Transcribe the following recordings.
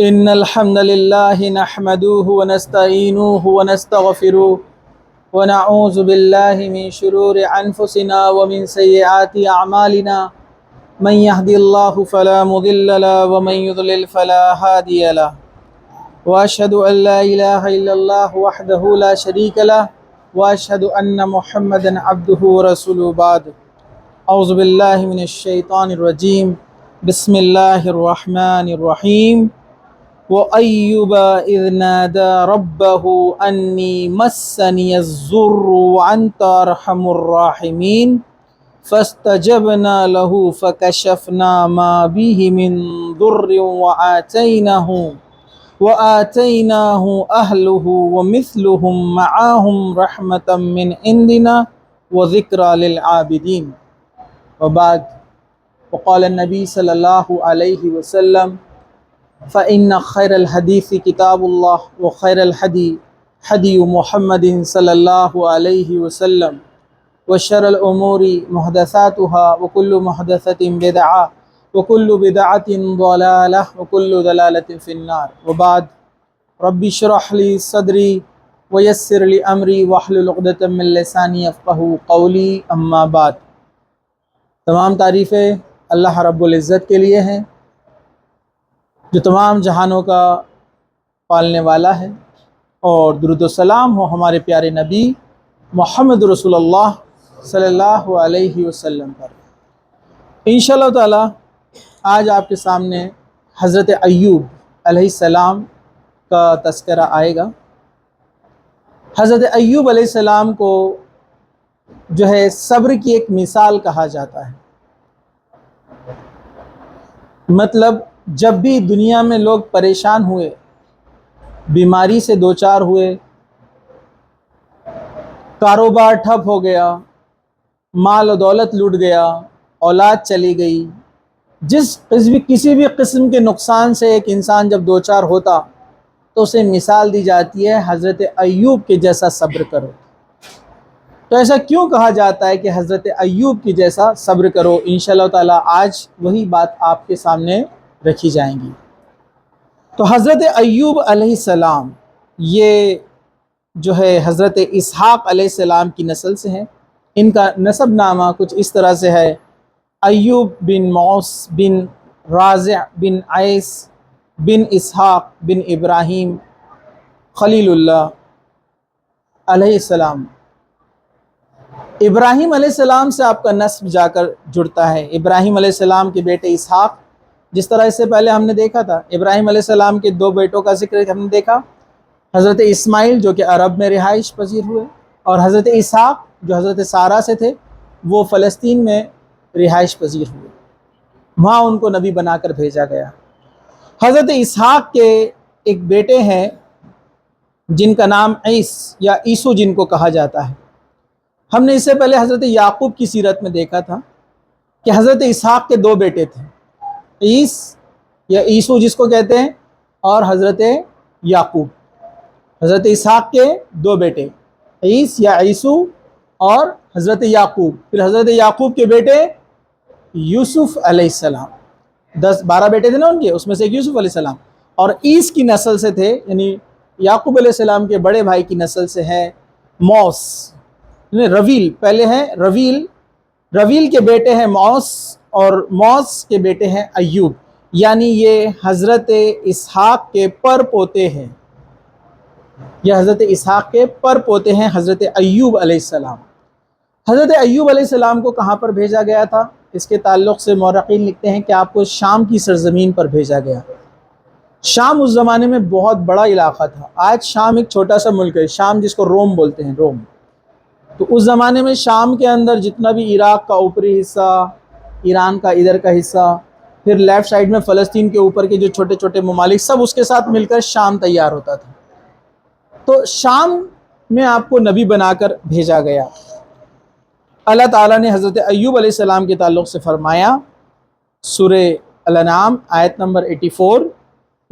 إن الحمد لله نحمده ونستعينه ونستغفره ونعوذ بالله من شرور أنفسنا ومن سيئات أعمالنا من يهدي الله فلا مضل له ومن يضلل فلا هادي له وأشهد أن لا إله إلا الله وحده لا شريك له وأشهد أن محمدا عبده ورسوله بعد أعوذ بالله من الشيطان الرجيم بسم الله الرحمن الرحيم وَأَيُّوبَ إِذْ نَادَى رَبَّهُ أَنِّي مَسَّنِيَ الضُّرُّ وَأَنْتَ أَرْحَمُ الراحمين فاستجبنا له فكشفنا ما به من ضر وآتيناه أهله ومثلهم معهم رحمة من عندنا وذكرى للعابدين وبعد وقال النبي صلى الله عليه وسلم فإن خير الحديث كتاب الله وخير الهدي هدي محمد صلى الله عليه وسلم وشر الأمور محدثاتها وكل محدثة بدعة وكل بدعة ضلالة وكل ضلالة في النار وبعد رب اشرح لي صدري ويسر لي أمري واحلل عقدة من لساني يفقهوا قولي أما بعد تمام تعریفیں اللہ رب العزت کے لیے ہیں جو تمام جہانوں کا پالنے والا ہے، اور درود و سلام ہو ہمارے پیارے نبی محمد رسول اللہ صلی اللہ علیہ وسلم پر۔ انشاءاللہ تعالی آج آپ کے سامنے حضرت ایوب علیہ السلام کا تذکرہ آئے گا۔ حضرت ایوب علیہ السلام کو جو ہے صبر کی ایک مثال کہا جاتا ہے۔ مطلب جب بھی دنیا میں لوگ پریشان ہوئے، بیماری سے دوچار ہوئے، کاروبار ٹھپ ہو گیا، مال و دولت لوٹ گیا، اولاد چلی گئی، کسی بھی قسم کے نقصان سے ایک انسان جب دوچار ہوتا تو اسے مثال دی جاتی ہے حضرت ایوب کے جیسا صبر کرو۔ تو ایسا کیوں کہا جاتا ہے کہ حضرت ایوب کی جیسا صبر کرو؟ انشاءاللہ تعالی آج وہی بات آپ کے سامنے رکھی جائیں گی۔ تو حضرت ایوب علیہ السلام یہ جو ہے حضرت اسحاق علیہ السلام کی نسل سے ہیں۔ ان کا نسب نامہ کچھ اس طرح سے ہے: ایوب بن موس بن رازع بن عیس بن اسحاق بن ابراہیم خلیل اللہ علیہ السلام۔ ابراہیم علیہ السلام سے آپ کا نسب جا کر جڑتا ہے۔ ابراہیم علیہ السلام کے بیٹے اسحاق، جس طرح اس سے پہلے ہم نے دیکھا تھا ابراہیم علیہ السلام کے دو بیٹوں کا ذکر ہم نے دیکھا، حضرت اسماعیل جو کہ عرب میں رہائش پذیر ہوئے، اور حضرت اسحاق جو حضرت سارہ سے تھے وہ فلسطین میں رہائش پذیر ہوئے، وہاں ان کو نبی بنا کر بھیجا گیا۔ حضرت اسحاق کے ایک بیٹے ہیں جن کا نام عیس یا عیسو جن کو کہا جاتا ہے۔ ہم نے اس سے پہلے حضرت یعقوب کی سیرت میں دیکھا تھا کہ حضرت اسحاق کے دو بیٹے تھے، عیس یا عیسو جس کو کہتے ہیں، اور حضرت یعقوب۔ حضرت اسحاق کے دو بیٹے عیس یا عیسو اور حضرت یعقوب، پھر حضرت یعقوب کے بیٹے یوسف علیہ السلام، 12 بیٹے تھے نا ان کے، اس میں سے ایک یوسف علیہ السلام، اور عیس کی نسل سے تھے، یعنی یعقوب علیہ السلام کے بڑے بھائی کی نسل سے ہے موس، رویل، پہلے ہیں رویل کے بیٹے ہیں موس، اور موس کے بیٹے ہیں ایوب، یعنی یہ حضرت اسحاق کے پر پوتے ہیں، حضرت ایوب علیہ السلام۔ حضرت ایوب علیہ السلام کو کہاں پر بھیجا گیا تھا؟ اس کے تعلق سے مورخین لکھتے ہیں کہ آپ کو شام کی سرزمین پر بھیجا گیا۔ شام اس زمانے میں بہت بڑا علاقہ تھا۔ آج شام ایک چھوٹا سا ملک ہے، شام جس کو روم بولتے ہیں، روم۔ تو اس زمانے میں شام کے اندر جتنا بھی عراق کا اوپری حصہ، ایران کا ادھر کا حصہ، پھر لیفٹ سائیڈ میں فلسطین کے اوپر کے جو چھوٹے چھوٹے ممالک، سب اس کے ساتھ مل کر شام تیار ہوتا تھا۔ تو شام میں آپ کو نبی بنا کر بھیجا گیا۔ اللہ تعالیٰ نے حضرت ایوب علیہ السلام کے تعلق سے فرمایا، سورہ الانعام آیت نمبر 84،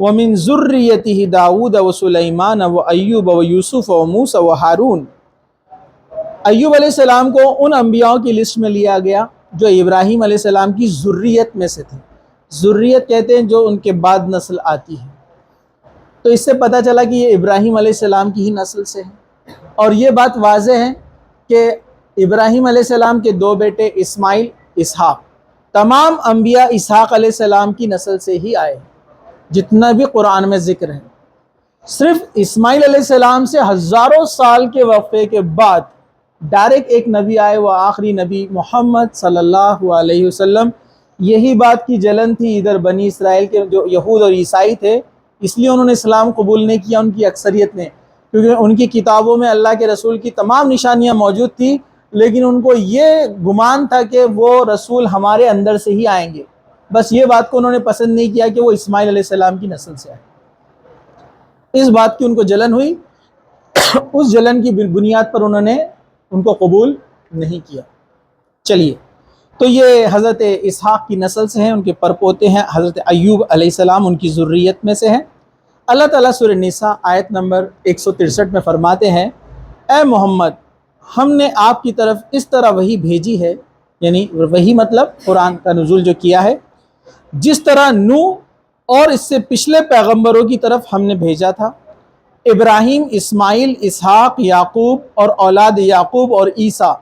وَمِن ذُرِّيَّتِهِ داؤد وسلیمان وایوب ویوسف وموسیٰ وہارون۔ ایوب علیہ السلام کو ان انبیاءوں کی لسٹ میں لیا گیا جو ابراہیم علیہ السلام کی ذریت میں سے تھے۔ ذریت کہتے ہیں جو ان کے بعد نسل آتی ہے۔ تو اس سے پتہ چلا کہ یہ ابراہیم علیہ السلام کی ہی نسل سے ہے، اور یہ بات واضح ہے کہ ابراہیم علیہ السلام کے دو بیٹے اسماعیل، اسحاق، تمام انبیاء اسحاق علیہ السلام کی نسل سے ہی آئے، جتنا بھی قرآن میں ذکر ہے۔ صرف اسماعیل علیہ السلام سے ہزاروں سال کے وقفے کے بعد ڈائریکٹ ایک نبی آئے، وہ آخری نبی محمد صلی اللہ علیہ وسلم۔ یہی بات کی جلن تھی ادھر بنی اسرائیل کے جو یہود اور عیسائی تھے، اس لیے انہوں نے اسلام قبول نہیں کیا، ان کی اکثریت نے، کیونکہ ان کی کتابوں میں اللہ کے رسول کی تمام نشانیاں موجود تھیں، لیکن ان کو یہ گمان تھا کہ وہ رسول ہمارے اندر سے ہی آئیں گے، بس یہ بات کو انہوں نے پسند نہیں کیا کہ وہ اسماعیل علیہ السلام کی نسل سے آئے۔ اس بات کی ان کو جلن ہوئی، اس جلن کی بنیاد پر انہوں نے ان کو قبول نہیں کیا۔ چلیے، تو یہ حضرت اسحاق کی نسل سے ہیں، ان کے پرپوتے ہیں حضرت ایوب علیہ السلام، ان کی ذریت میں سے ہیں۔ اللہ تعالیٰ سورہ نساء آیت نمبر 163 میں فرماتے ہیں، اے محمد، ہم نے آپ کی طرف اس طرح وحی بھیجی ہے، یعنی وحی مطلب قرآن کا نزول جو کیا ہے، جس طرح نوح اور اس سے پچھلے پیغمبروں کی طرف ہم نے بھیجا تھا، ابراہیم، اسماعیل، اسحاق، یعقوب اور اولاد یعقوب اور عیسیٰ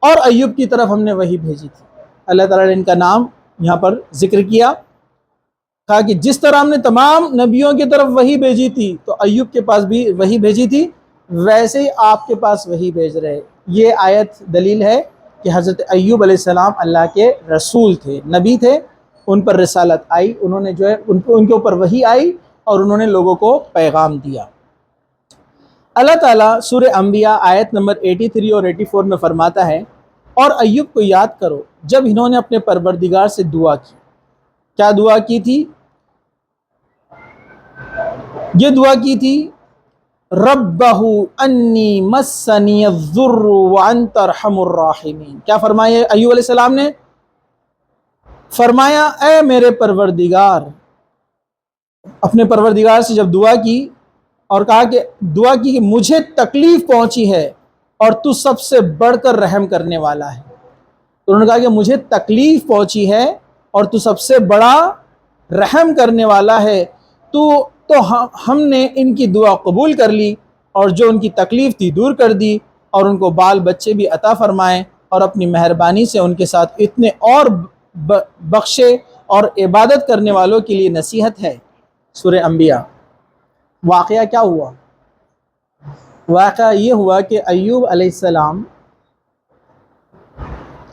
اور ایوب کی طرف ہم نے وحی بھیجی تھی۔ اللہ تعالیٰ نے ان کا نام یہاں پر ذکر کیا، کہا کہ جس طرح ہم نے تمام نبیوں کی طرف وحی بھیجی تھی تو ایوب کے پاس بھی وحی بھیجی تھی، ویسے ہی آپ کے پاس وحی بھیج رہے۔ یہ آیت دلیل ہے کہ حضرت ایوب علیہ السلام اللہ کے رسول تھے، نبی تھے، ان پر رسالت آئی، انہوں نے جو ہے ان کے اوپر وحی آئی اور انہوں نے لوگوں کو پیغام دیا۔ اللہ تعالیٰ سورہ انبیاء آیت نمبر 83 اور 84 میں فرماتا ہے، اور ایوب کو یاد کرو جب انہوں نے اپنے پروردگار سے دعا کی۔ کیا دعا کی تھی؟ یہ دعا کی تھی، ربہ انی مسنی الضر وانت ارحم الراحمین۔ کیا فرمایا ایوب علیہ السلام نے؟ فرمایا، اے میرے پروردگار، اپنے پروردگار سے جب دعا کی اور کہا کہ دعا کی کہ مجھے تکلیف پہنچی ہے اور تو سب سے بڑھ کر رحم کرنے والا ہے، تو انہوں نے کہا کہ مجھے تکلیف پہنچی ہے اور تو سب سے بڑا رحم کرنے والا ہے، تو ہم نے ان کی دعا قبول کر لی اور جو ان کی تکلیف تھی دور کر دی، اور ان کو بال بچے بھی عطا فرمائیں، اور اپنی مہربانی سے ان کے ساتھ اتنے اور بخشے، اور عبادت کرنے والوں کے لیے نصیحت ہے۔ سورہ انبیاء۔ واقعہ کیا ہوا؟ واقعہ یہ ہوا کہ ایوب علیہ السلام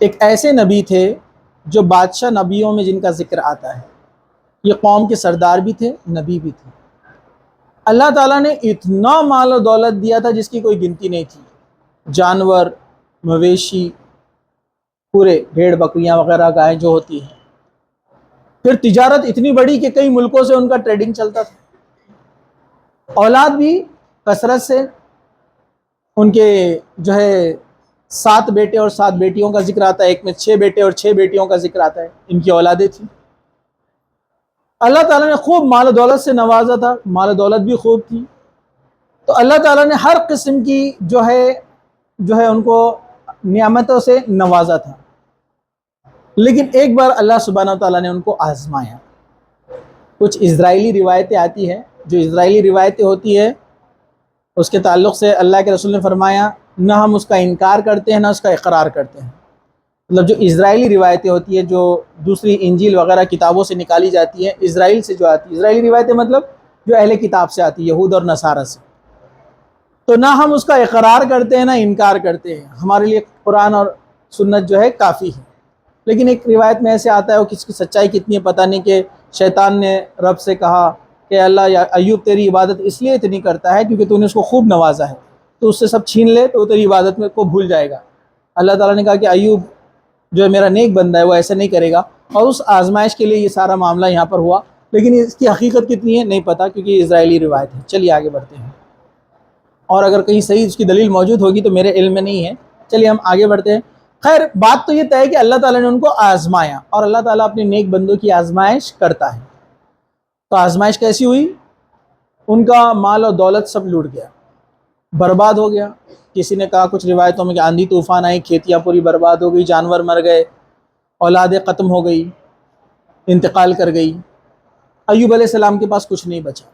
ایک ایسے نبی تھے جو بادشاہ نبیوں میں جن کا ذکر آتا ہے، یہ قوم کے سردار بھی تھے، نبی بھی تھے۔ اللہ تعالیٰ نے اتنا مال و دولت دیا تھا جس کی کوئی گنتی نہیں تھی، جانور، مویشی، پورے بھیڑ بکریاں وغیرہ گائیں جو ہوتی ہیں، پھر تجارت اتنی بڑی کہ کئی ملکوں سے ان کا ٹریڈنگ چلتا تھا، اولاد بھی کثرت سے، ان کے جو ہے 7 بیٹے اور 7 بیٹیوں کا ذکر آتا ہے، ایک میں 6 بیٹے اور 6 بیٹیوں کا ذکر آتا ہے، ان کی اولادیں تھیں۔ اللہ تعالیٰ نے خوب مال و دولت سے نوازا تھا، مال و دولت بھی خوب تھی، تو اللہ تعالیٰ نے ہر قسم کی جو ہے ان کو نعمتوں سے نوازا تھا، لیکن ایک بار اللہ سبحانہ تعالیٰ نے ان کو آزمایا۔ کچھ اسرائیلی روایتیں آتی ہیں، جو اسرائیلی روایتیں ہوتی ہے اس کے تعلق سے اللہ کے رسول نے فرمایا، نہ ہم اس کا انکار کرتے ہیں نہ اس کا اقرار کرتے ہیں۔ مطلب جو اسرائیلی روایتیں ہوتی ہیں، جو دوسری انجیل وغیرہ کتابوں سے نکالی جاتی ہیں، اسرائیل سے جو آتی ہے، اسرائیلی روایتیں مطلب جو اہل کتاب سے آتی ہے، یہود اور نصارہ سے، تو نہ ہم اس کا اقرار کرتے ہیں نہ انکار کرتے ہیں، ہمارے لیے قرآن اور سنت جو ہے کافی ہے۔ لیکن ایک روایت میں ایسے آتا ہے، وہ کس کی سچائی کتنی ہے پتہ نہیں، کہ شیطان نے رب سے کہا کہ اللہ یا ایوب تیری عبادت اس لیے اتنی کرتا ہے کیونکہ تو نے اس کو خوب نوازا ہے، تو اس سے سب چھین لے تو تیری عبادت میں کو بھول جائے گا۔ اللہ تعالیٰ نے کہا کہ ایوب جو ہے میرا نیک بندہ ہے، وہ ایسا نہیں کرے گا، اور اس آزمائش کے لیے یہ سارا معاملہ یہاں پر ہوا، لیکن اس کی حقیقت کتنی ہے نہیں پتہ، کیونکہ یہ اسرائیلی روایت ہے۔ چلیے آگے بڑھتے ہیں، اور اگر کہیں صحیح اس کی دلیل موجود ہوگی تو میرے علم میں نہیں ہے۔ چلیے ہم آگے بڑھتے ہیں۔ خیر، بات تو یہ طے ہے کہ اللہ تعالیٰ نے ان کو آزمایا، اور اللہ تعالیٰ اپنے نیک بندوں کی آزمائش کرتا ہے۔ تو آزمائش کیسی ہوئی؟ ان کا مال و دولت سب لوٹ گیا، برباد ہو گیا۔ کسی نے کہا کچھ روایتوں میں کہ آندھی طوفان آئی، کھیتیاں پوری برباد ہو گئی، جانور مر گئے، اولادیں ختم ہو گئی، انتقال کر گئی۔ ایوب علیہ السلام کے پاس کچھ نہیں بچا۔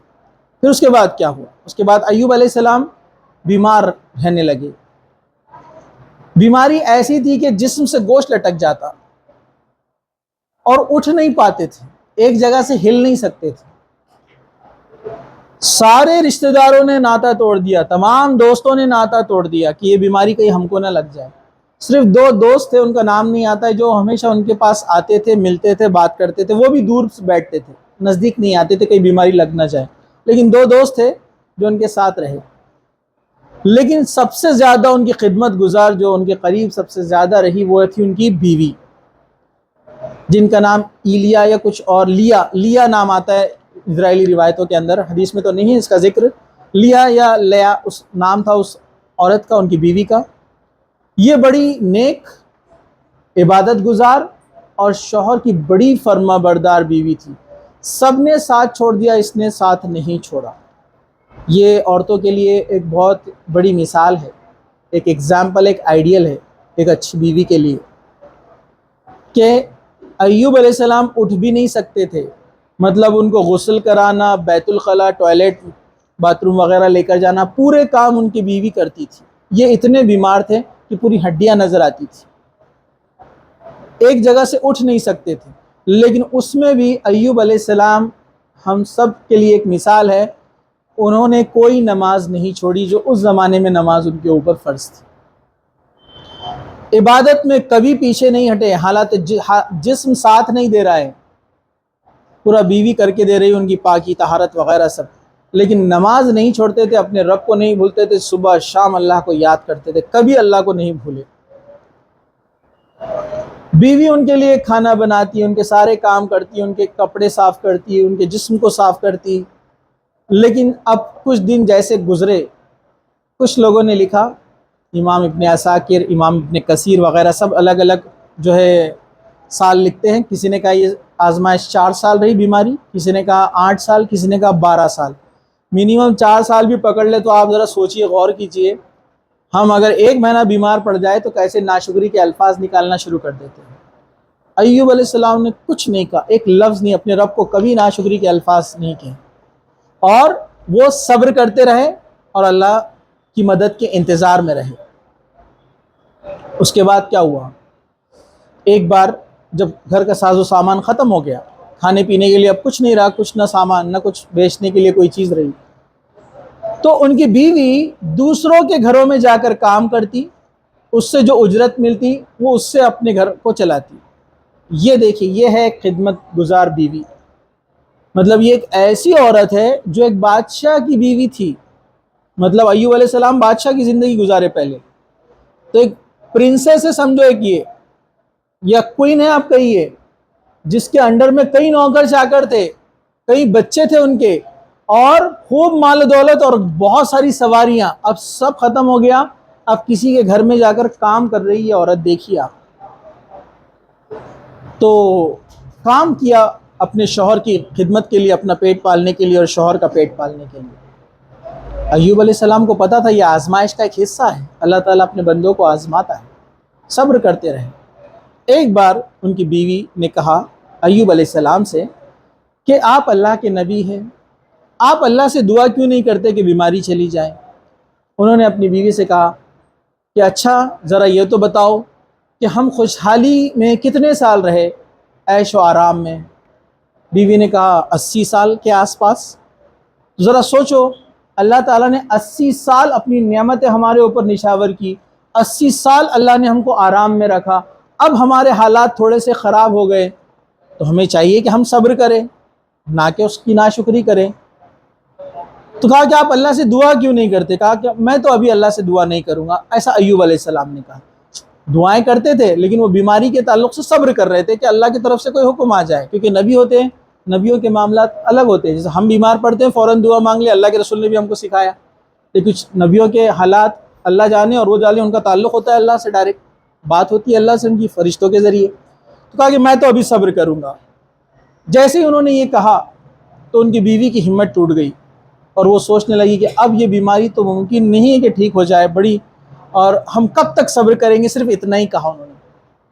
پھر اس کے بعد کیا ہوا؟ اس کے بعد ایوب علیہ السلام بیمار رہنے لگے. بیماری ایسی تھی کہ جسم سے گوشت لٹک جاتا اور اٹھ نہیں پاتے تھے، ایک جگہ سے ہل نہیں سکتے تھے. سارے رشتہ داروں نے ناطا توڑ دیا، تمام دوستوں نے ناطا توڑ دیا کہ یہ بیماری کہیں ہم کو نہ لگ جائے. صرف 2 دوست تھے، ان کا نام نہیں آتا ہے، جو ہمیشہ ان کے پاس آتے تھے، ملتے تھے، بات کرتے تھے. وہ بھی دور سے بیٹھتے تھے، نزدیک نہیں آتے تھے کہیں بیماری لگ نہ جائے. لیکن 2 دوست تھے جو ان کے ساتھ رہے. لیکن سب سے زیادہ ان کی خدمت گزار جو ان کے قریب سب سے زیادہ رہی وہ تھی ان کی بیوی، جن کا نام ایلیا یا کچھ اور لیا نام آتا ہے اسرائیلی روایتوں کے اندر، حدیث میں تو نہیں ہے اس کا ذکر. لیا یا لیا اس نام تھا اس عورت کا، ان کی بیوی کا. یہ بڑی نیک، عبادت گزار اور شوہر کی بڑی فرما بردار بیوی تھی. سب نے ساتھ چھوڑ دیا، اس نے ساتھ نہیں چھوڑا. یہ عورتوں کے لیے ایک بہت بڑی مثال ہے، ایک ایگزامپل، ایک آئیڈیل ہے ایک اچھی بیوی کے لیے، کہ ایوب علیہ السلام اٹھ بھی نہیں سکتے تھے. مطلب ان کو غسل کرانا، بیت الخلاء، ٹوائلٹ، باتھ روم وغیرہ لے کر جانا، پورے کام ان کی بیوی کرتی تھی. یہ اتنے بیمار تھے کہ پوری ہڈیاں نظر آتی تھی، ایک جگہ سے اٹھ نہیں سکتے تھے. لیکن اس میں بھی ایوب علیہ السلام ہم سب کے لیے ایک مثال ہے. انہوں نے کوئی نماز نہیں چھوڑی، جو اس زمانے میں نماز ان کے اوپر فرض تھی. عبادت میں کبھی پیچھے نہیں ہٹے، حالات جسم ساتھ نہیں دے رہا ہے، پورا بیوی کر کے دے رہی ان کی پاکی طہارت وغیرہ سب، لیکن نماز نہیں چھوڑتے تھے، اپنے رب کو نہیں بھولتے تھے، صبح شام اللہ کو یاد کرتے تھے، کبھی اللہ کو نہیں بھولے. بیوی ان کے لیے کھانا بناتی، ان کے سارے کام کرتی، ان کے کپڑے صاف کرتی، ان کے جسم کو صاف کرتی. لیکن اب کچھ دن جیسے گزرے، کچھ لوگوں نے لکھا، امام ابن عساکر، امام ابن کثیر وغیرہ سب الگ الگ جو ہے سال لکھتے ہیں. کسی نے کہا یہ آزمائش 4 سال رہی بیماری، کسی نے کہا 8 سال، کسی نے کہا 12 سال. منیمم 4 سال بھی پکڑ لے تو آپ ذرا سوچئے، غور کیجئے، ہم اگر 1 مہینہ بیمار پڑ جائے تو کیسے ناشکری کے الفاظ نکالنا شروع کر دیتے ہیں. ایوب علیہ السلام نے کچھ نہیں کہا، ایک لفظ نہیں، اپنے رب کو کبھی ناشکری کے الفاظ نہیں کہے، اور وہ صبر کرتے رہے اور اللہ کی مدد کے انتظار میں رہے. اس کے بعد کیا ہوا؟ ایک بار جب گھر کا ساز و سامان ختم ہو گیا، کھانے پینے کے لیے اب کچھ نہیں رہا، کچھ نہ سامان، نہ کچھ بیچنے کے لیے کوئی چیز رہی، تو ان کی بیوی دوسروں کے گھروں میں جا کر کام کرتی، اس سے جو اجرت ملتی وہ اس سے اپنے گھر کو چلاتی. یہ دیکھیے، یہ ہے ایک خدمت گزار بیوی. مطلب یہ ایک ایسی عورت ہے جو ایک بادشاہ کی بیوی تھی. مطلب ایوب علیہ السلام بادشاہ کی زندگی گزارے پہلے، تو ایک پرنسس ہے سمجھو، ایک یہ یا کوئین ہے آپ کہیے، جس کے انڈر میں کئی نوکر چاکر تھے، کئی بچے تھے ان کے، اور خوب مال و دولت اور بہت ساری سواریاں. اب سب ختم ہو گیا، اب کسی کے گھر میں جا کر کام کر رہی ہے عورت. دیکھیے آپ، تو کام کیا اپنے شوہر کی خدمت کے لیے، اپنا پیٹ پالنے کے لیے اور شوہر کا پیٹ پالنے کے لیے. ایوب علیہ السلام کو پتا تھا یہ آزمائش کا ایک حصہ ہے، اللہ تعالیٰ اپنے بندوں کو آزماتا ہے. صبر کرتے رہے. ایک بار ان کی بیوی نے کہا ایوب علیہ السلام سے کہ آپ اللہ کے نبی ہیں، آپ اللہ سے دعا کیوں نہیں کرتے کہ بیماری چلی جائے؟ انہوں نے اپنی بیوی سے کہا کہ اچھا ذرا یہ تو بتاؤ کہ ہم خوشحالی میں کتنے سال رہے، عیش و آرام میں؟ بیوی نے کہا 80 سال کے آس پاس. ذرا سوچو، اللہ تعالیٰ نے 80 سال اپنی نعمتیں ہمارے اوپر نشاور کی، 80 سال اللہ نے ہم کو آرام میں رکھا. اب ہمارے حالات تھوڑے سے خراب ہو گئے تو ہمیں چاہیے کہ ہم صبر کریں، نہ کہ اس کی ناشکری کریں. تو کہا کہ آپ اللہ سے دعا کیوں نہیں کرتے؟ کہا کہ میں تو ابھی اللہ سے دعا نہیں کروں گا. ایسا ایوب علیہ السلام نے کہا. دعائیں کرتے تھے لیکن وہ بیماری کے تعلق سے صبر کر رہے تھے کہ اللہ کی طرف سے کوئی حکم آ جائے، کیونکہ نبی ہوتے ہیں، نبیوں کے معاملات الگ ہوتے ہیں. جیسے ہم بیمار پڑتے ہیں فوراً دعا مانگ لیں، اللہ کے رسول نے بھی ہم کو سکھایا. لیکن کچھ نبیوں کے حالات اللہ جانے اور وہ جانے، ان کا تعلق ہوتا ہے اللہ سے، ڈائریکٹ بات ہوتی ہے اللہ سے ان کی فرشتوں کے ذریعے. تو کہا کہ میں تو ابھی صبر کروں گا. جیسے ہی انہوں نے یہ کہا تو ان کی بیوی کی ہمت ٹوٹ گئی اور وہ سوچنے لگی کہ اب یہ بیماری تو ممکن نہیں ہے کہ ٹھیک ہو جائے، بڑی، اور ہم کب تک صبر کریں گے. صرف اتنا ہی کہا انہوں نے،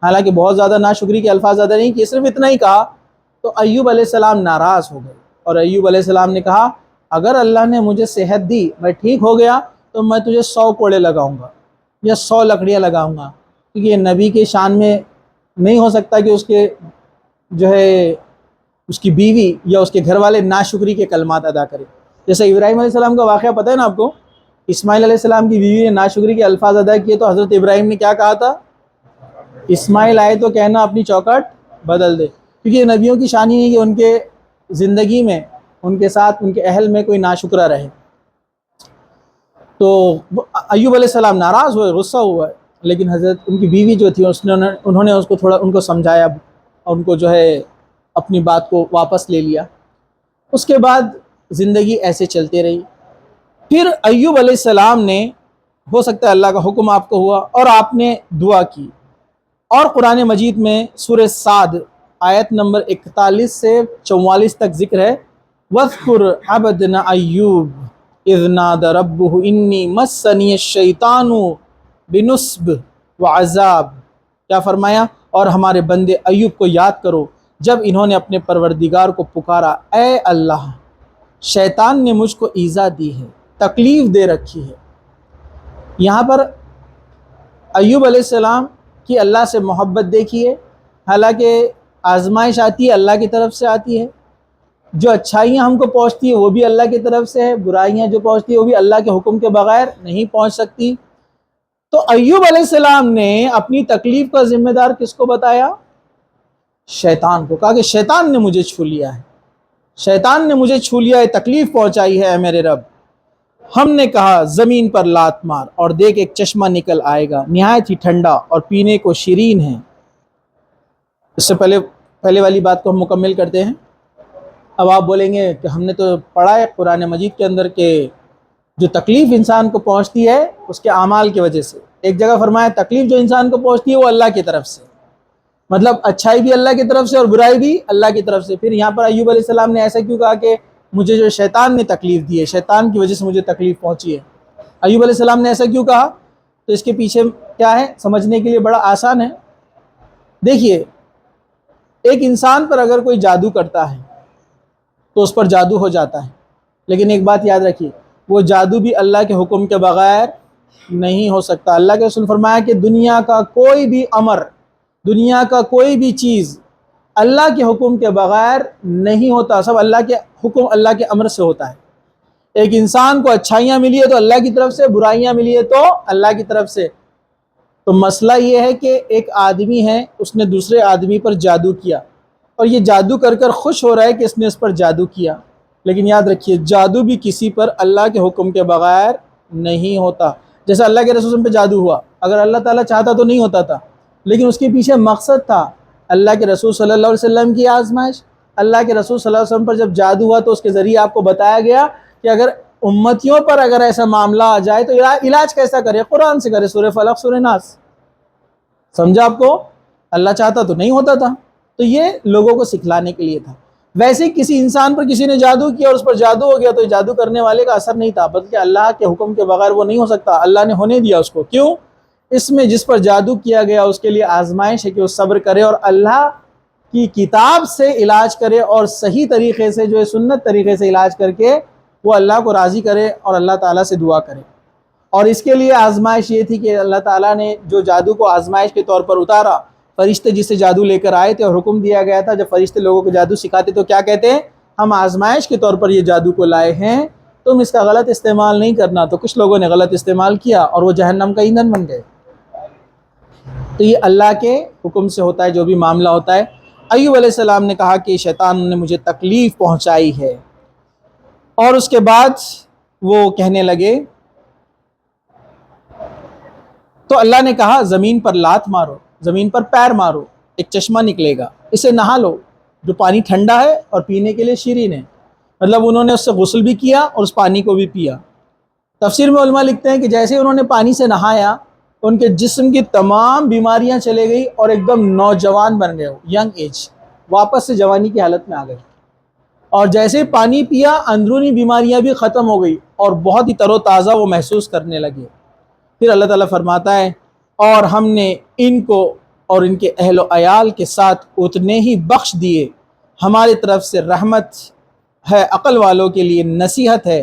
حالانکہ بہت زیادہ ناشکری کے الفاظ زیادہ نہیں کیے، صرف اتنا ہی کہا. تو ایوب علیہ السلام ناراض ہو گئے اور ایوب علیہ السلام نے کہا اگر اللہ نے مجھے صحت دی، میں ٹھیک ہو گیا، تو میں تجھے 100 کوڑے لگاؤں گا یا 100 لکڑیاں لگاؤں گا، کیونکہ یہ نبی کے شان میں نہیں ہو سکتا کہ اس کے جو ہے اس کی بیوی یا اس کے گھر والے ناشکری کے کلمات ادا کرے۔ جیسے ابراہیم علیہ السلام کا واقعہ پتہ ہے نا آپ کو، اسماعیل علیہ السلام کی بیوی نے ناشکری کے الفاظ ادا کیے تو حضرت ابراہیم نے کیا کہا تھا؟ اسماعیل آئے تو کہنا اپنی چوکھٹ بدل دے، کیونکہ یہ نبیوں کی شان ہی نہیں کہ ان کے زندگی میں ان کے ساتھ ان کے اہل میں کوئی ناشکرہ رہے۔ تو ایوب علیہ السلام ناراض ہوئے، غصہ ہوا ہے، لیکن حضرت ان کی بیوی جو تھی انہوں نے اس کو تھوڑا ان کو سمجھایا اور ان کو جو ہے اپنی بات کو واپس لے لیا۔ اس کے بعد زندگی ایسے چلتے رہی۔ پھر ایوب علیہ السلام نے، ہو سکتا ہے اللہ کا حکم آپ کو ہوا اور آپ نے دعا کی، اور قرآن مجید میں سورہ صاد آیت نمبر 41 سے 44 تک ذکر ہے، وَاذْكُرْ عَبْدَنَا أَيُّوبَ اِذْ نَادَى رَبُّهُ إِنِّي مَسَّنِيَ الشَّيْطَانُ بِنُصْبٍ وَعَذَابٍ۔ کیا فرمایا؟ اور ہمارے بندے ایوب کو یاد کرو جب انہوں نے اپنے پروردگار کو پکارا، اے اللہ شیطان نے مجھ کو ایذا دی ہے، تکلیف دے رکھی ہے۔ یہاں پر ایوب علیہ السلام کی اللہ سے محبت دیکھیے، حالانکہ آزمائش آتی ہے اللہ کی طرف سے آتی ہے، جو اچھائیاں ہم کو پہنچتی ہیں وہ بھی اللہ کی طرف سے ہے، برائیاں جو پہنچتی ہیں وہ بھی اللہ کے حکم کے بغیر نہیں پہنچ سکتی۔ تو ایوب علیہ السلام نے اپنی تکلیف کا ذمہ دار کس کو بتایا؟ شیطان کو، کہا کہ شیطان نے مجھے چھو لیا ہے، شیطان نے مجھے چھو لیا ہے، تکلیف پہنچائی ہے اے میرے رب۔ ہم نے کہا زمین پر لات مار اور دیکھ ایک چشمہ نکل آئے گا، نہایت ہی ٹھنڈا اور پینے کو شیرین ہے۔ اس سے پہلے والی بات کو ہم مکمل کرتے ہیں۔ اب آپ بولیں گے کہ ہم نے تو پڑھا ہے قرآن مجید کے اندر کہ جو تکلیف انسان کو پہنچتی ہے اس کے اعمال کی وجہ سے، ایک جگہ فرمایا تکلیف جو انسان کو پہنچتی ہے وہ اللہ کی طرف سے، مطلب اچھائی بھی اللہ کی طرف سے اور برائی بھی اللہ کی طرف سے۔ پھر یہاں پر ایوب علیہ السلام نے ایسا کیوں کہا کہ مجھے جو شیطان نے تکلیف دی ہے، شیطان کی وجہ سے مجھے تکلیف پہنچی ہے؟ ایوب علیہ السلام نے ایسا کیوں کہا؟ تو اس کے پیچھے کیا ہے سمجھنے کے لیے بڑا آسان ہے۔ دیکھیے، ایک انسان پر اگر کوئی جادو کرتا ہے تو اس پر جادو ہو جاتا ہے، لیکن ایک بات یاد رکھیے، وہ جادو بھی اللہ کے حکم کے بغیر نہیں ہو سکتا۔ اللہ کے رسول فرمایا کہ دنیا کا کوئی بھی امر، دنیا کا کوئی بھی چیز اللہ کے حکم کے بغیر نہیں ہوتا، سب اللہ کے حکم، اللہ کے امر سے ہوتا ہے۔ ایک انسان کو اچھائیاں ملی ہے تو اللہ کی طرف سے، برائیاں ملی ہے تو اللہ کی طرف سے۔ تو مسئلہ یہ ہے کہ ایک آدمی ہے، اس نے دوسرے آدمی پر جادو کیا اور یہ جادو کر کر خوش ہو رہا ہے کہ اس نے اس پر جادو کیا، لیکن یاد رکھیے جادو بھی کسی پر اللہ کے حکم کے بغیر نہیں ہوتا۔ جیسا اللہ کے رسول پہ جادو ہوا، اگر اللہ تعالیٰ چاہتا تو نہیں ہوتا تھا، لیکن اس کے پیچھے مقصد تھا اللہ کے رسول صلی اللہ علیہ وسلم کی آزمائش۔ اللہ کے رسول صلی اللہ علیہ وسلم پر جب جادو ہوا تو اس کے ذریعے آپ کو بتایا گیا کہ اگر امتیوں پر اگر ایسا معاملہ آ جائے تو علاج کیسا کرے؟ قرآن سے کرے، سورہ فلق، سورہ ناس۔ سمجھا آپ کو؟ اللہ چاہتا تو نہیں ہوتا تھا، تو یہ لوگوں کو سکھلانے کے لیے تھا۔ ویسے کسی انسان پر کسی نے جادو کیا اور اس پر جادو ہو گیا تو جادو کرنے والے کا اثر نہیں تھا، بلکہ اللہ کے حکم کے بغیر وہ نہیں ہو سکتا، اللہ نے ہونے دیا اس کو۔ کیوں؟ اس میں جس پر جادو کیا گیا اس کے لیے آزمائش ہے کہ وہ صبر کرے اور اللہ کی کتاب سے علاج کرے اور صحیح طریقے سے، جو ہے سنت طریقے سے علاج کر کے وہ اللہ کو راضی کرے اور اللہ تعالیٰ سے دعا کرے۔ اور اس کے لیے آزمائش یہ تھی کہ اللہ تعالیٰ نے جو جادو کو آزمائش کے طور پر اتارا، فرشتے جس سے جادو لے کر آئے تھے اور حکم دیا گیا تھا، جب فرشتے لوگوں کو جادو سکھاتے تو کیا کہتے ہیں؟ ہم آزمائش کے طور پر یہ جادو کو لائے ہیں، تم اس کا غلط استعمال نہیں کرنا۔ تو کچھ لوگوں نے غلط استعمال کیا اور وہ جہنم کا ایندھن بن گئے۔ تو یہ اللہ کے حکم سے ہوتا ہے جو بھی معاملہ ہوتا ہے۔ ایوب علیہ السلام نے کہا کہ شیطان نے مجھے تکلیف پہنچائی ہے، اور اس کے بعد وہ کہنے لگے، تو اللہ نے کہا زمین پر لات مارو، زمین پر پیر مارو، ایک چشمہ نکلے گا، اسے نہا لو، جو پانی ٹھنڈا ہے اور پینے کے لیے شیرین ہے۔ مطلب انہوں نے اس سے غسل بھی کیا اور اس پانی کو بھی پیا۔ تفسیر میں علماء لکھتے ہیں کہ جیسے انہوں نے پانی سے نہایا ان کے جسم کی تمام بیماریاں چلے گئی اور ایک دم نوجوان بن گئے، ینگ ایج، واپس سے جوانی کی حالت میں آ گئے۔ اور جیسے پانی پیا اندرونی بیماریاں بھی ختم ہو گئی اور بہت ہی تر و تازہ وہ محسوس کرنے لگے۔ پھر اللہ تعالیٰ فرماتا ہے، اور ہم نے ان کو اور ان کے اہل و عیال کے ساتھ اتنے ہی بخش دیے، ہماری طرف سے رحمت ہے عقل والوں کے لیے نصیحت ہے،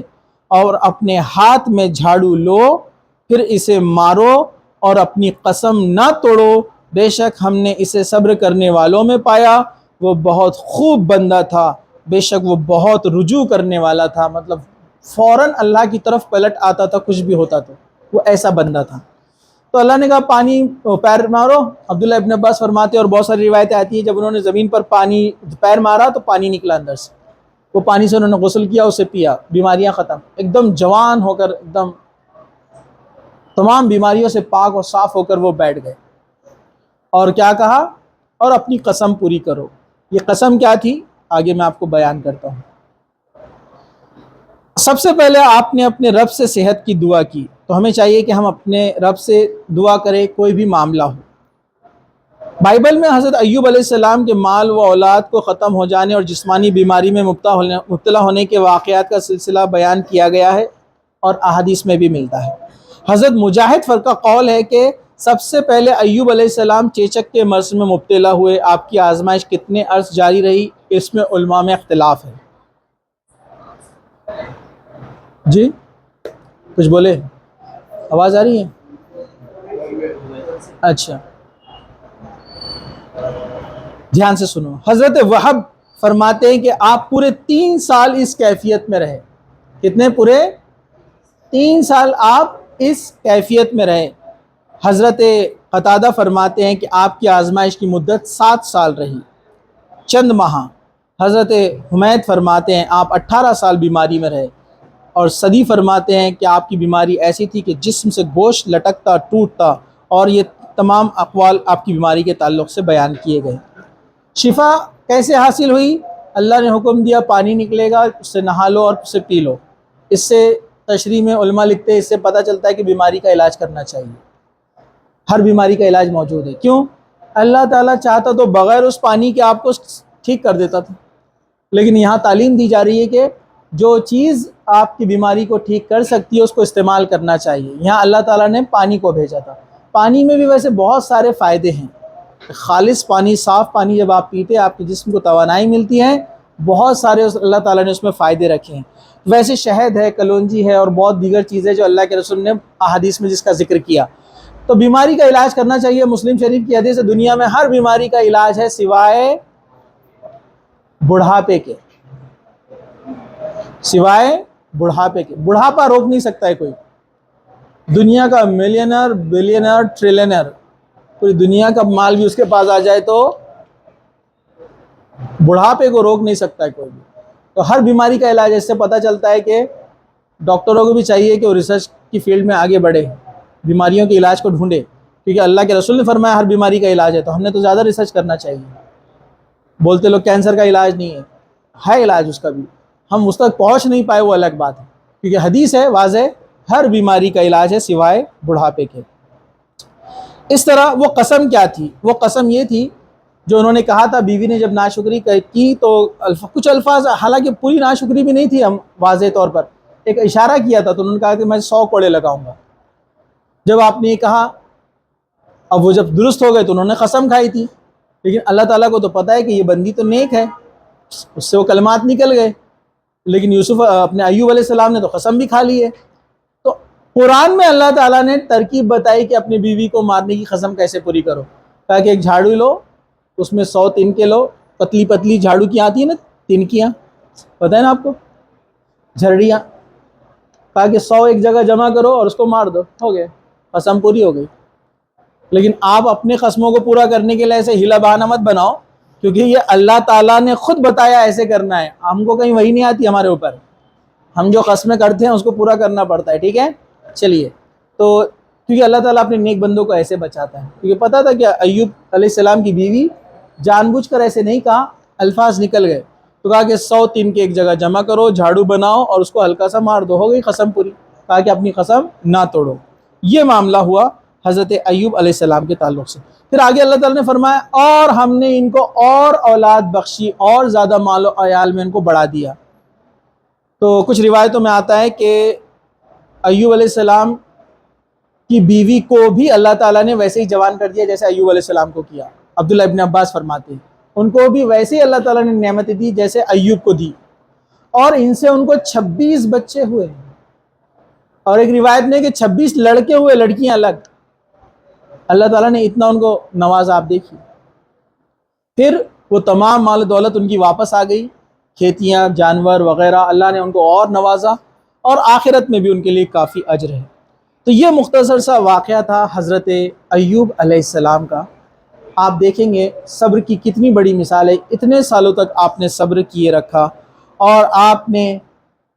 اور اپنے ہاتھ میں جھاڑو لو پھر اسے مارو اور اپنی قسم نہ توڑو، بے شک ہم نے اسے صبر کرنے والوں میں پایا، وہ بہت خوب بندہ تھا، بے شک وہ بہت رجوع کرنے والا تھا، مطلب فوراً اللہ کی طرف پلٹ آتا تھا کچھ بھی ہوتا تو، وہ ایسا بندہ تھا۔ تو اللہ نے کہا پانی پیر مارو، عبداللہ ابن عباس فرماتے ہیں اور بہت ساری روایتیں آتی ہیں جب انہوں نے زمین پر پانی پیر مارا تو پانی نکلا اندر سے، وہ پانی سے انہوں نے غسل کیا، اسے پیا، بیماریاں ختم، ایک دم جوان ہو کر ایک دم تمام بیماریوں سے پاک اور صاف ہو کر وہ بیٹھ گئے۔ اور کیا کہا؟ اور اپنی قسم پوری کرو۔ یہ قسم کیا تھی آگے میں آپ کو بیان کرتا ہوں۔ سب سے پہلے آپ نے اپنے رب سے صحت کی دعا کی، تو ہمیں چاہیے کہ ہم اپنے رب سے دعا کریں کوئی بھی معاملہ ہو۔ بائبل میں حضرت ایوب علیہ السلام کے مال و اولاد کو ختم ہو جانے اور جسمانی بیماری میں مبتلا ہونے کے واقعات کا سلسلہ بیان کیا گیا ہے اور احادیث میں بھی ملتا ہے۔ حضرت مجاہد فرقہ قول ہے کہ سب سے پہلے ایوب علیہ السلام چیچک کے مرض میں مبتلا ہوئے، آپ کی آزمائش کتنے عرص جاری رہی اس میں علماء میں اختلاف ہے۔ جی کچھ بولے؟ آواز آ رہی ہے؟ اچھا دھیان سے سنو۔ حضرت وہب فرماتے ہیں کہ آپ پورے 3 سال اس کیفیت میں رہے۔ کتنے؟ پورے 3 سال آپ اس کیفیت میں رہے۔ حضرت قتادہ فرماتے ہیں کہ آپ کی آزمائش کی مدت 7 سال رہی، چند ماہ۔ حضرت حمید فرماتے ہیں آپ 18 سال بیماری میں رہے، اور صدی فرماتے ہیں کہ آپ کی بیماری ایسی تھی کہ جسم سے گوشت لٹکتا ٹوٹتا، اور یہ تمام اقوال آپ کی بیماری کے تعلق سے بیان کیے گئے۔ شفا کیسے حاصل ہوئی؟ اللہ نے حکم دیا پانی نکلے گا، اس سے نہا لو اور اسے پی لو۔ اس سے تشریح میں علماء لکھتے ہیں اس سے پتہ چلتا ہے کہ بیماری کا علاج کرنا چاہیے، ہر بیماری کا علاج موجود ہے۔ کیوں؟ اللہ تعالیٰ چاہتا تو بغیر اس پانی کے آپ کو ٹھیک کر دیتا تھا، لیکن یہاں تعلیم دی جا رہی ہے کہ جو چیز آپ کی بیماری کو ٹھیک کر سکتی ہے اس کو استعمال کرنا چاہیے۔ یہاں اللہ تعالیٰ نے پانی کو بھیجا تھا۔ پانی میں بھی ویسے بہت سارے فائدے ہیں، خالص پانی، صاف پانی جب آپ پیتے آپ کے جسم کو توانائی ملتی ہے، بہت سارے اللہ تعالیٰ نے اس میں فائدے رکھے ہیں۔ ویسے شہد ہے، کلونجی ہے اور بہت دیگر چیزیں جو اللہ کے رسول نے احادیث میں جس کا ذکر کیا۔ تو بیماری کا علاج کرنا چاہیے۔ مسلم شریف کی حدیث ہے دنیا میں ہر بیماری کا علاج ہے سوائے بڑھاپے کے، سوائے بڑھاپے کے۔ بڑھاپا روک نہیں سکتا ہے کوئی، دنیا کا ملینر بلینر ٹریلینر، پوری دنیا کا مال بھی اس کے پاس آ جائے تو بڑھاپے کو روک نہیں سکتا ہے کوئی بھی۔ تو ہر بیماری کا علاج، اس سے پتہ چلتا ہے کہ ڈاکٹروں کو بھی چاہیے کہ وہ ریسرچ کی فیلڈ میں آگے بڑھے، بیماریوں کے علاج کو ڈھونڈے، کیونکہ اللہ کے رسول نے فرمایا ہر بیماری کا علاج ہے، تو ہم نے تو زیادہ ریسرچ کرنا چاہیے۔ بولتے لوگ کینسر کا علاج نہیں ہے علاج اس کا بھی، ہم اس تک پہنچ نہیں پائے وہ الگ بات ہے، کیونکہ حدیث ہے واضح ہر بیماری کا علاج ہے سوائے بڑھاپے کے۔ اس طرح وہ قسم کیا تھی؟ وہ قسم یہ تھی جو انہوں نے کہا تھا، بیوی نے جب ناشکری کی تو کچھ الفاظ، حالانکہ پوری ناشکری بھی نہیں تھی، ہم واضح طور پر ایک اشارہ کیا تھا، تو انہوں نے کہا کہ میں 100 کوڑے لگاؤں گا۔ جب آپ نے یہ کہا، اب وہ جب درست ہو گئے تو انہوں نے قسم کھائی تھی، لیکن اللہ تعالیٰ کو تو پتہ ہے کہ یہ بندی تو نیک ہے، اس سے وہ کلمات نکل گئے، لیکن یوسف اپنے ایوب علیہ السلام نے تو قسم بھی کھا لی ہے۔ تو قرآن میں اللہ تعالیٰ نے ترکیب بتائی کہ اپنی بیوی کو مارنے کی قسم کیسے پوری کرو، کہا کہ ایک جھاڑو لو، اس میں 100 تنکے لو، پتلی پتلی جھاڑو کی آتی ہے نا تنکیاں، پتہ ہے نا آپ کو، جھرڑیاں، کہا کہ 100 ایک جگہ جمع کرو اور اس کو مار دو، ہو گئے، قسم پوری ہو گئی۔ لیکن آپ اپنے قسموں کو پورا کرنے کے لیے ایسے ہیلا بہانہ مت بناؤ، کیونکہ یہ اللہ تعالیٰ نے خود بتایا ایسے کرنا ہے، ہم کو کہیں وہی نہیں آتی ہمارے اوپر، ہم جو قسمیں کرتے ہیں اس کو پورا کرنا پڑتا ہے، ٹھیک ہے۔ چلیے، تو کیونکہ اللہ تعالیٰ اپنے نیک بندوں کو ایسے بچاتا ہے، کیونکہ پتہ تھا کہ ایوب علیہ السلام کی بیوی جان بوجھ کر ایسے نہیں کہا، الفاظ نکل گئے، تو کہا کہ 100 تنکے ایک جگہ جمع کرو، جھاڑو بناؤ اور اس کو ہلکا سا مار دو، ہو گئی قسم پوری۔ کہا کہ اپنی قسم نہ توڑو۔ یہ معاملہ ہوا حضرت ایوب علیہ السلام کے تعلق سے۔ پھر آگے اللہ تعالیٰ نے فرمایا اور ہم نے ان کو اور اولاد بخشی، اور زیادہ مال و عیال میں ان کو بڑھا دیا۔ تو کچھ روایتوں میں آتا ہے کہ ایوب علیہ السلام کی بیوی کو بھی اللہ تعالیٰ نے ویسے ہی جوان کر دیا جیسے ایوب علیہ السلام کو کیا۔ عبداللہ ابن عباس فرماتے ہیں ان کو بھی ویسے ہی اللہ تعالیٰ نے نعمتیں دی جیسے ایوب کو دی۔ اور ان سے ان کو 26 بچے ہوئے، اور ایک روایت میں کہ 26 لڑکے ہوئے، لڑکیاں الگ۔ اللہ تعالیٰ نے اتنا ان کو نوازا، آپ دیکھیے۔ پھر وہ تمام مال و دولت ان کی واپس آ گئی، کھیتیاں، جانور وغیرہ، اللہ نے ان کو اور نوازا، اور آخرت میں بھی ان کے لیے کافی اجر ہے۔ تو یہ مختصر سا واقعہ تھا حضرت ایوب علیہ السلام کا۔ آپ دیکھیں گے صبر کی کتنی بڑی مثال ہے، اتنے سالوں تک آپ نے صبر کیے رکھا، اور آپ نے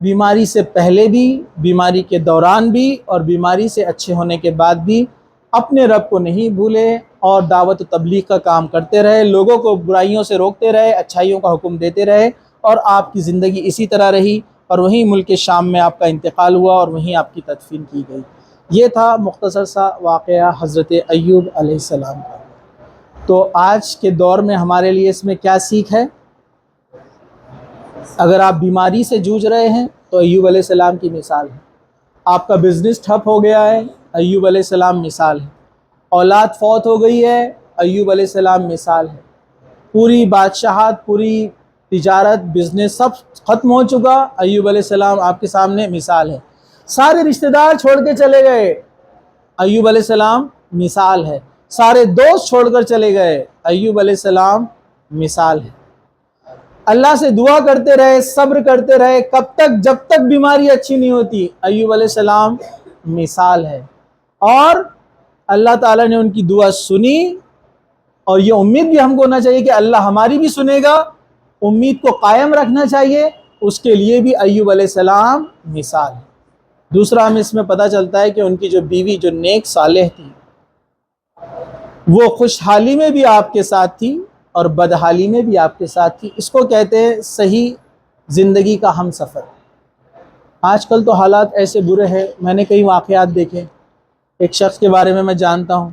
بیماری سے پہلے بھی، بیماری کے دوران بھی، اور بیماری سے اچھے ہونے کے بعد بھی اپنے رب کو نہیں بھولے، اور دعوت و تبلیغ کا کام کرتے رہے، لوگوں کو برائیوں سے روکتے رہے، اچھائیوں کا حکم دیتے رہے، اور آپ کی زندگی اسی طرح رہی، اور وہیں ملک شام میں آپ کا انتقال ہوا، اور وہیں آپ کی تدفین کی گئی۔ یہ تھا مختصر سا واقعہ حضرت ایوب علیہ السلام کا۔ تو آج کے دور میں ہمارے لیے اس میں کیا سیکھ ہے؟ اگر آپ بیماری سے جوجھ رہے ہیں تو ایوب علیہ السلام کی مثال ہے۔ آپ کا بزنس ٹھپ ہو گیا ہے، ایوب علیہ السلام مثال ہے۔ اولاد فوت ہو گئی ہے، ایوب علیہ السلام مثال ہے۔ پوری بادشاہت، پوری تجارت، بزنس سب ختم ہو چکا، ایوب علیہ السلام آپ کے سامنے مثال ہے۔ سارے رشتہ دار چھوڑ کے چلے گئے، ایوب علیہ السلام مثال ہے۔ سارے دوست چھوڑ کر چلے گئے، ایوب علیہ السلام مثال ہے۔ اللہ سے دعا کرتے رہے، صبر کرتے رہے، کب تک؟ جب تک بیماری اچھی نہیں ہوتی، ایوب علیہ السلام مثال ہے۔ اور اللہ تعالیٰ نے ان کی دعا سنی، اور یہ امید بھی ہم کو ہونا چاہیے کہ اللہ ہماری بھی سنے گا، امید کو قائم رکھنا چاہیے، اس کے لیے بھی ایوب علیہ السلام مثال ہے۔ دوسرا ہمیں اس میں پتہ چلتا ہے کہ ان کی جو بیوی جو نیک صالح تھی، وہ خوشحالی میں بھی آپ کے ساتھ تھی اور بدحالی میں بھی آپ کے ساتھ تھی۔ اس کو کہتے ہیں صحیح زندگی کا ہم سفر۔ آج کل تو حالات ایسے برے ہیں، میں نے کئی واقعات دیکھے۔ ایک شخص کے بارے میں جانتا ہوں،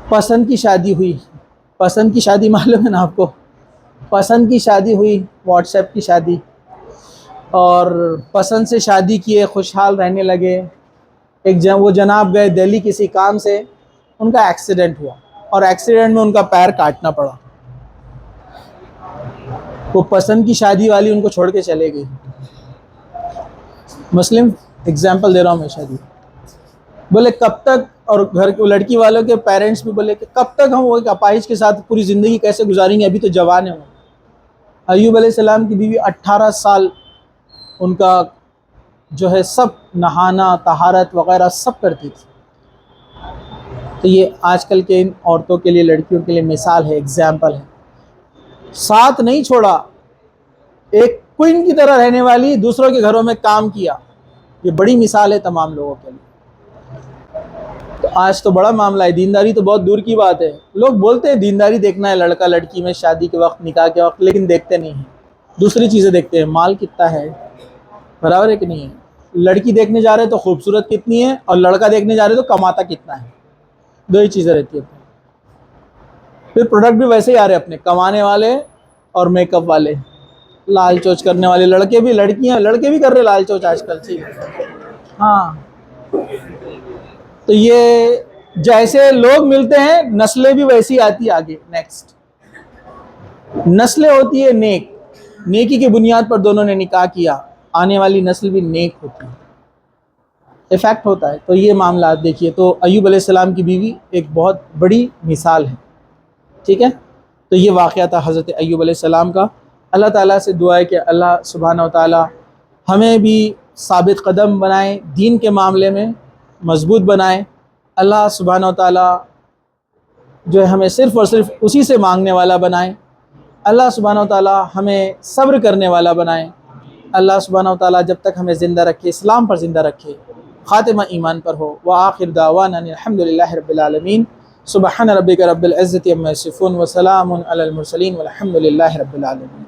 پسند کی شادی ہوئی، پسند کی شادی معلوم ہے نا آپ کو، پسند کی شادی ہوئی، واٹس ایپ کی شادی، اور پسند سے شادی کیے، خوشحال رہنے لگے۔ وہ جناب گئے دہلی کسی کام سے، ان کا ایکسیڈنٹ ہوا، اور ایکسیڈنٹ میں ان کا پیر کاٹنا پڑا۔ وہ پسند کی شادی والی ان کو چھوڑ کے چلے گئی۔ مسلم اگزامپل دے رہا ہوں میں شادی۔ بولے کب تک، اور گھر کے لڑکی والوں کے پیرنٹس بھی بولے کہ کب تک ہم وہ ایک اپاہج کے ساتھ پوری زندگی کیسے گزاریں گے، ابھی تو جوان ہیں۔ ایوب علیہ السلام کی بیوی 18 سال ان کا جو ہے سب نہانا، طہارت وغیرہ سب کرتی تھی۔ تو یہ آج کل کے ان عورتوں کے لیے، لڑکیوں کے لیے مثال ہے، اگزامپل ہے۔ ساتھ نہیں چھوڑا، ایک کوئن کی طرح رہنے والی، دوسروں کے گھروں میں کام کیا۔ یہ بڑی مثال ہے تمام لوگوں کے لیے۔ تو آج تو بڑا معاملہ ہے، دینداری تو بہت دور کی بات ہے۔ لوگ بولتے ہیں دینداری دیکھنا ہے لڑکا لڑکی میں، شادی کے وقت، نکاح کے وقت، لیکن دیکھتے نہیں ہیں، دوسری چیزیں دیکھتے ہیں۔ مال کتنا ہے، برابر ہے کہ نہیں ہے؟ لڑکی دیکھنے جا رہے تو خوبصورت کتنی ہے، اور لڑکا دیکھنے جا رہے تو کماتا کتنا ہے، دو ہی چیزیں رہتی ہیں۔ پھر پروڈکٹ بھی ویسے ہی آ رہے اپنے، کمانے والے اور میک اپ والے، لال چوچ کرنے والے لڑکے بھی، لڑکیاں، لڑکے بھی کر رہے لال چوچ آج کل۔ ٹھیک ہے، ہاں۔ تو یہ جیسے لوگ ملتے ہیں، نسلیں بھی ویسی آتی آگے۔ نیکسٹ نسلیں ہوتی ہے نیک، نیکی کی بنیاد پر دونوں نے نکاح کیا، آنے والی نسل بھی نیک ہوتی ہے، ایفیکٹ ہوتا ہے۔ تو یہ معاملات دیکھیے، تو ایوب علیہ السلام کی بیوی ایک بہت بڑی مثال ہے، ٹھیک ہے۔ تو یہ واقعہ تھا حضرت ایوب علیہ السلام کا۔ اللہ تعالیٰ سے دعا ہے کہ اللہ سبحانہ و تعالیٰ ہمیں بھی ثابت قدم بنائے، دین کے معاملے میں مضبوط بنائے۔ اللہ سبحانہ و تعالیٰ جو ہے ہمیں صرف اور صرف اسی سے مانگنے والا بنائے۔ اللہ سبحانہ و تعالیٰ ہمیں صبر کرنے والا بنائے۔ اللہ سبحانہ و تعالیٰ جب تک ہمیں زندہ رکھے، اسلام پر زندہ رکھے، خاتمہ ایمان پر ہو۔ وآخر دعوانا الحمد للہ رب العالمین۔ سبحان ربک رب العزت عما یصفون وسلام علی المرسلین والحمد للہ رب العالمین۔